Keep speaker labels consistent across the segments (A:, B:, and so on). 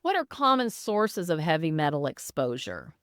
A: What are common sources of heavy metal exposure?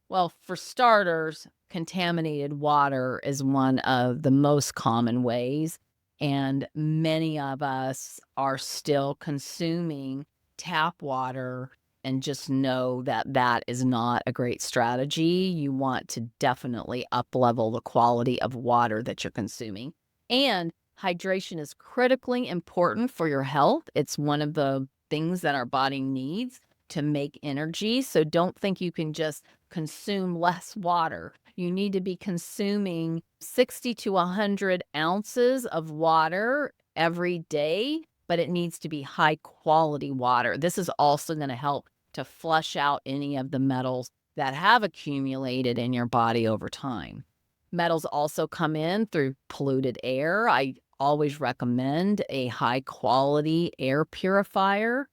A: Well, for starters, contaminated water is one of the most common ways, and many of us are still consuming tap water and just know that that is not a great strategy. You want to definitely up level the quality of water that you're consuming. And hydration is critically important for your health. It's one of the things that our body needs to make energy. So don't think you can just consume less water. You need to be consuming 60 to 100 ounces of water every day, but it needs to be high quality water. This is also going to help to flush out any of the metals that have accumulated in your body over time. Metals also come in through polluted air. I always recommend a high quality air purifier.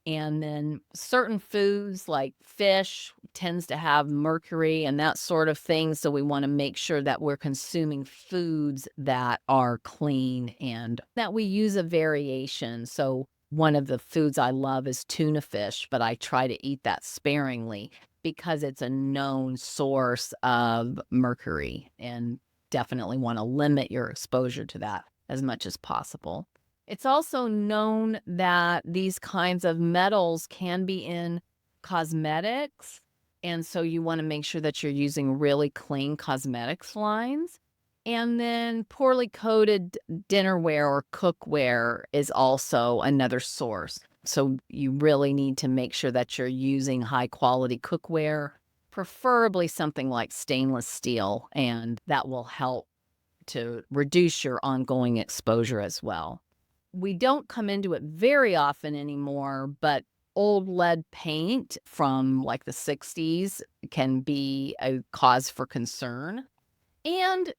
A: And then certain foods like fish tends to have mercury and that sort of thing. So we want to make sure that we're consuming foods that are clean and that we use a variation. So one of the foods I love is tuna fish, but I try to eat that sparingly because it's a known source of mercury and definitely want to limit your exposure to that as much as possible. It's also known that these kinds of metals can be in cosmetics, and so you wanna make sure that you're using really clean cosmetics lines. And then poorly coated dinnerware or cookware is also another source. So you really need to make sure that you're using high quality cookware, preferably something like stainless steel, and that will help to reduce your ongoing exposure as well. We don't come into it very often anymore, but old lead paint from like the 60s can be a cause for concern. And,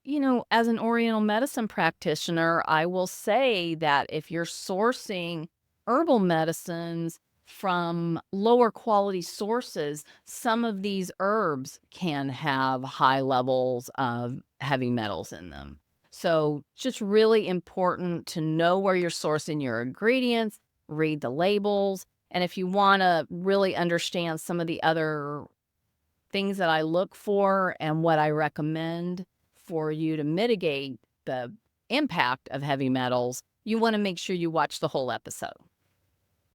A: as an Oriental medicine practitioner, I will say that if you're sourcing herbal medicines from lower quality sources, some of these herbs can have high levels of heavy metals in them. So, just really important to know where you're sourcing your ingredients, read the labels, and if you want to really understand some of the other things that I look for and what I recommend for you to mitigate the impact of heavy metals, you want to make sure you watch the whole episode.